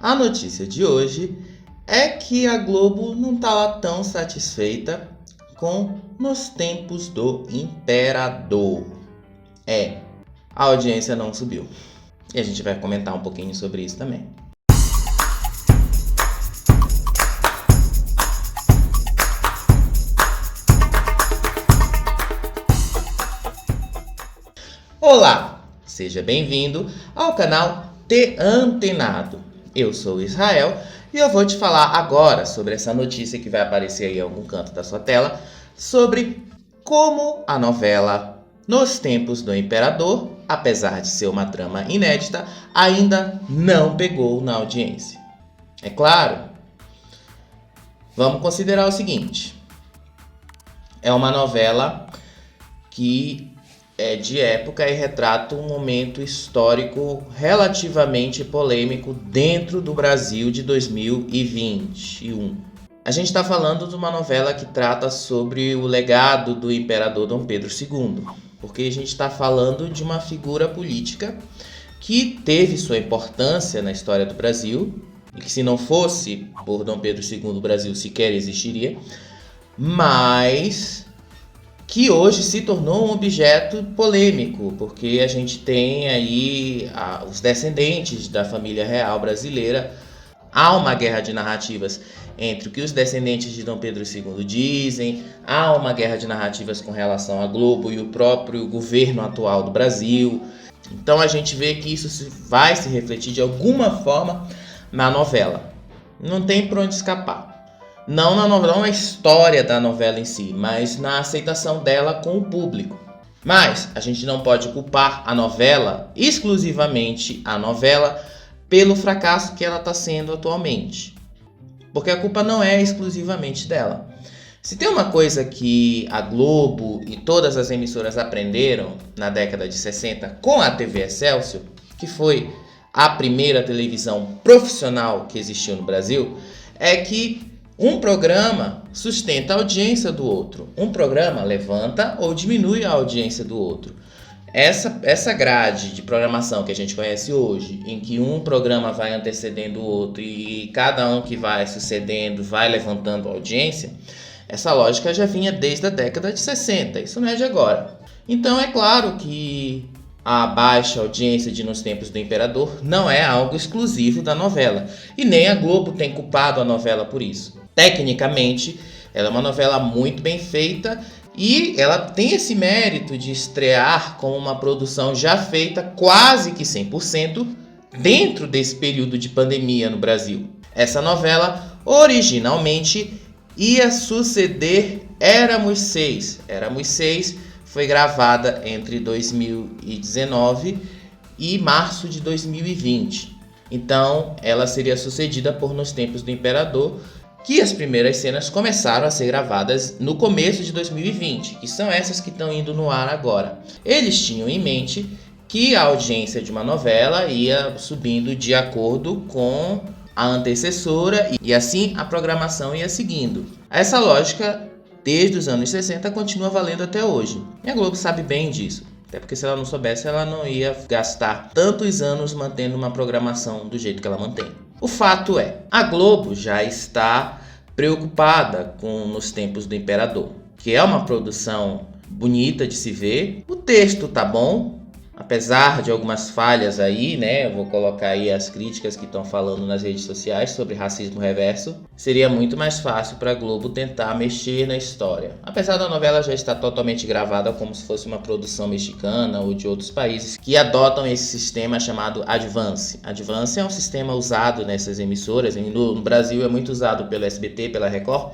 A notícia de hoje é que a Globo não está lá tão satisfeita com Nos Tempos do Imperador. A audiência não subiu. E a gente vai comentar um pouquinho sobre isso também. Olá, seja bem-vindo ao canal Te Antenado. Eu sou Israel e eu vou te falar agora sobre essa notícia que vai aparecer aí em algum canto da sua tela, sobre como a novela Nos Tempos do Imperador, apesar de ser uma trama inédita, ainda não pegou na audiência. É claro, vamos considerar o seguinte: é uma novela que é de época e retrata um momento histórico relativamente polêmico dentro do Brasil de 2021. A gente está falando de uma novela que trata sobre o legado do imperador Dom Pedro II, porque a gente está falando de uma figura política que teve sua importância na história do Brasil, e que se não fosse por Dom Pedro II o Brasil sequer existiria, mas que hoje se tornou um objeto polêmico, porque a gente tem aí os descendentes da família real brasileira. Há uma guerra de narrativas entre o que os descendentes de Dom Pedro II dizem, há uma guerra de narrativas com relação à Globo e o próprio governo atual do Brasil. Então a gente vê que isso vai se refletir de alguma forma na novela. Não tem por onde escapar. Não na novela, não na história da novela em si, mas na aceitação dela com o público. Mas a gente não pode culpar a novela, exclusivamente a novela, pelo fracasso que ela está sendo atualmente. Porque a culpa não é exclusivamente dela. Se tem uma coisa que a Globo e todas as emissoras aprenderam na década de 60 com a TV Excelsior, que foi a primeira televisão profissional que existiu no Brasil, é que um programa sustenta a audiência do outro. Um programa levanta ou diminui a audiência do outro. Essa grade de programação que a gente conhece hoje, em que um programa vai antecedendo o outro e cada um que vai sucedendo vai levantando a audiência, essa lógica já vinha desde a década de 60. Isso não é de agora. Então é claro que a baixa audiência de Nos Tempos do Imperador não é algo exclusivo da novela. E nem a Globo tem culpado a novela por isso. Tecnicamente, ela é uma novela muito bem feita e ela tem esse mérito de estrear com uma produção já feita quase que 100% dentro desse período de pandemia no Brasil. Essa novela originalmente ia suceder Éramos Seis. Éramos Seis foi gravada entre 2019 e março de 2020. Então, ela seria sucedida por Nos Tempos do Imperador, que as primeiras cenas começaram a ser gravadas no começo de 2020, que são essas que estão indo no ar agora. Eles tinham em mente que a audiência de uma novela ia subindo de acordo com a antecessora e assim a programação ia seguindo. Essa lógica, desde os anos 60, continua valendo até hoje. E a Globo sabe bem disso. Até porque se ela não soubesse, ela não ia gastar tantos anos mantendo uma programação do jeito que ela mantém. O fato é, a Globo já está preocupada com Nos Tempos do Imperador, que é uma produção bonita de se ver. O texto tá bom, apesar de algumas falhas aí, né? Eu vou colocar aí as críticas que estão falando nas redes sociais sobre racismo reverso. Seria muito mais fácil para a Globo tentar mexer na história. Apesar da novela já estar totalmente gravada como se fosse uma produção mexicana ou de outros países que adotam esse sistema chamado Advance. Advance é um sistema usado nessas emissoras. No Brasil é muito usado pelo SBT, pela Record,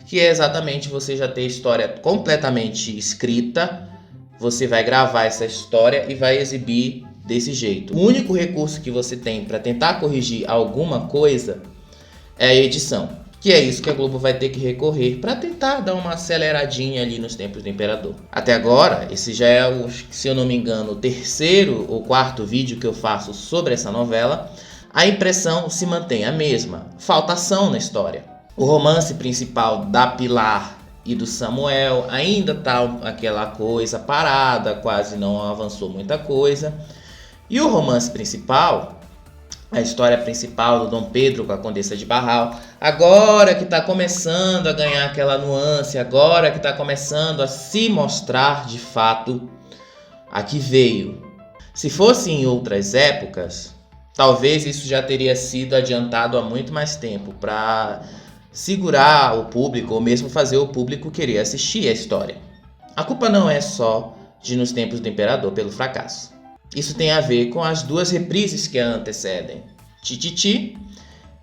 que é exatamente você já ter a história completamente escrita. Você vai gravar essa história e vai exibir desse jeito. O único recurso que você tem para tentar corrigir alguma coisa é a edição, que é isso que a Globo vai ter que recorrer para tentar dar uma aceleradinha ali Nos Tempos do Imperador. Até agora, esse já é, se eu não me engano, o terceiro ou quarto vídeo que eu faço sobre essa novela. A impressão se mantém a mesma, falta ação na história. O romance principal da Pilar e do Samuel ainda tá aquela coisa parada, quase não avançou muita coisa. E o romance principal a história principal do Dom Pedro com a Condessa de Barral, agora que está começando a ganhar aquela nuance, agora que está começando a se mostrar de fato a que veio. Se fosse em outras épocas, talvez isso já teria sido adiantado há muito mais tempo para segurar o público ou mesmo fazer o público querer assistir a história. A culpa não é só de Nos Tempos do Imperador pelo fracasso. Isso tem a ver com as duas reprises que a antecedem, Tititi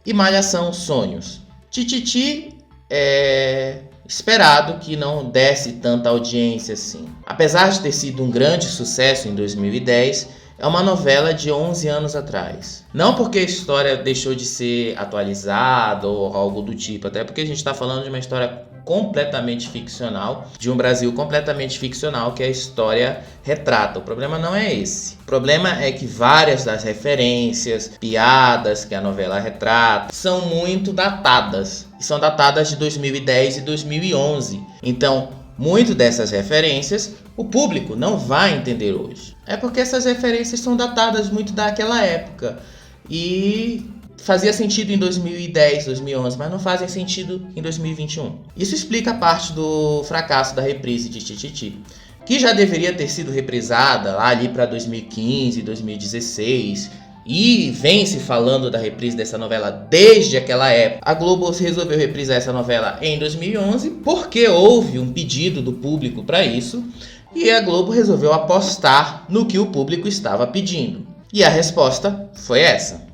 e Malhação Sonhos. Tititi é esperado que não desse tanta audiência assim. Apesar de ter sido um grande sucesso em 2010, é uma novela de 11 anos atrás. Não porque a história deixou de ser atualizada ou algo do tipo, até porque a gente está falando de uma história completamente ficcional, de um Brasil completamente ficcional que a história retrata. O problema não é esse. O problema é que várias das referências, piadas que a novela retrata são muito datadas. E são datadas de 2010 e 2011. Então, muito dessas referências o público não vai entender hoje. É porque essas referências são datadas muito daquela época. E fazia sentido em 2010, 2011, mas não fazem sentido em 2021. Isso explica parte do fracasso da reprise de Tititi, que já deveria ter sido reprisada lá ali para 2015, 2016, e vem se falando da reprise dessa novela desde aquela época. A Globo resolveu reprisar essa novela em 2011 porque houve um pedido do público para isso, e a Globo resolveu apostar no que o público estava pedindo. E a resposta foi essa.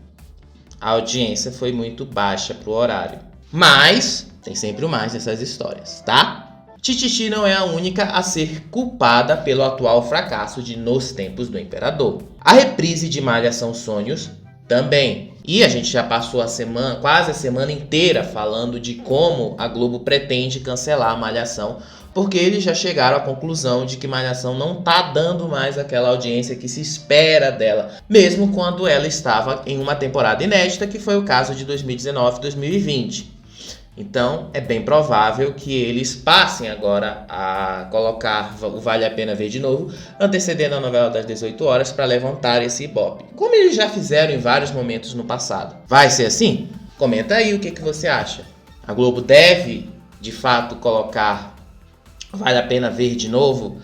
A audiência foi muito baixa pro horário. Mas tem sempre o mais nessas histórias, tá? Tititi não é a única a ser culpada pelo atual fracasso de Nos Tempos do Imperador. A reprise de Malhação Sonhos também. E a gente já passou quase a semana inteira falando de como a Globo pretende cancelar a Malhação, porque eles já chegaram à conclusão de que Malhação não tá dando mais aquela audiência que se espera dela, mesmo quando ela estava em uma temporada inédita, que foi o caso de 2019 e 2020. Então, é bem provável que eles passem agora a colocar o Vale a Pena Ver de Novo, antecedendo a novela das 18 horas, para levantar esse ibope, como eles já fizeram em vários momentos no passado. Vai ser assim? Comenta aí o que você acha. A Globo deve, de fato, colocar Vale a Pena Ver de Novo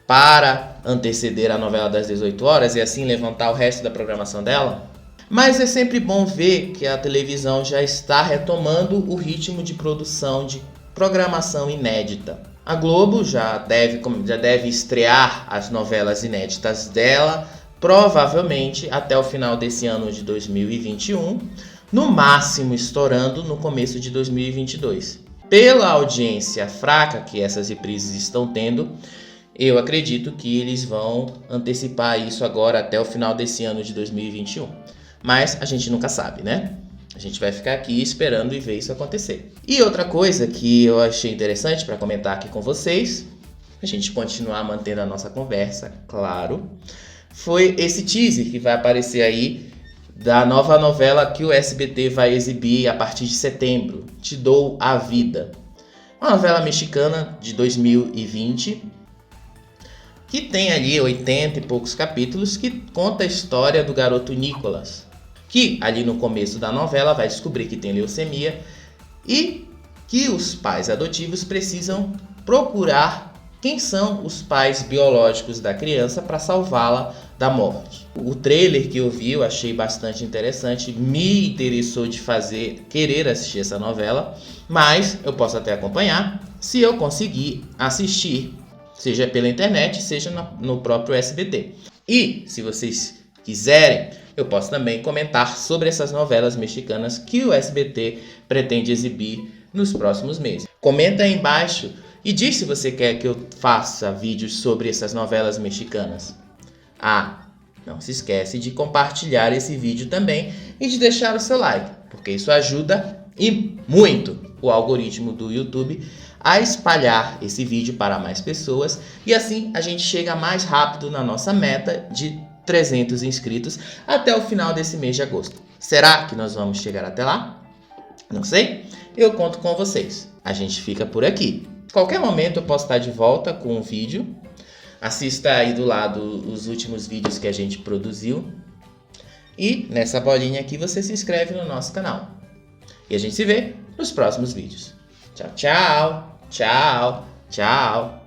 para anteceder a novela das 18 horas e assim levantar o resto da programação dela? Mas é sempre bom ver que a televisão já está retomando o ritmo de produção de programação inédita. A Globo já deve estrear as novelas inéditas dela, provavelmente até o final desse ano de 2021, no máximo estourando no começo de 2022. Pela audiência fraca que essas reprises estão tendo, eu acredito que eles vão antecipar isso agora até o final desse ano de 2021. Mas a gente nunca sabe, né? A gente vai ficar aqui esperando e ver isso acontecer. E outra coisa que eu achei interessante para comentar aqui com vocês, a gente continuar mantendo a nossa conversa, claro, foi esse teaser que vai aparecer aí da nova novela que o SBT vai exibir a partir de setembro, Te Dou a Vida. Uma novela mexicana de 2020, que tem ali 80 e poucos capítulos, que conta a história do garoto Nicolas, que ali no começo da novela vai descobrir que tem leucemia e que os pais adotivos precisam procurar quem são os pais biológicos da criança para salvá-la da morte. O trailer que eu vi eu achei bastante interessante, me interessou de querer assistir essa novela, mas eu posso até acompanhar se eu conseguir assistir, seja pela internet, seja no próprio SBT. E se vocês quiserem, eu posso também comentar sobre essas novelas mexicanas que o SBT pretende exibir nos próximos meses. Comenta aí embaixo e diz se você quer que eu faça vídeos sobre essas novelas mexicanas. Ah, não se esquece de compartilhar esse vídeo também e de deixar o seu like, porque isso ajuda e muito o algoritmo do YouTube a espalhar esse vídeo para mais pessoas e assim a gente chega mais rápido na nossa meta de 300 inscritos até o final desse mês de agosto. Será que nós vamos chegar até lá? Não sei, eu conto com vocês. A gente fica por aqui. Qualquer momento eu posso estar de volta com um vídeo. Assista aí do lado os últimos vídeos que a gente produziu. E nessa bolinha aqui você se inscreve no nosso canal. E a gente se vê nos próximos vídeos. Tchau, tchau, tchau, tchau.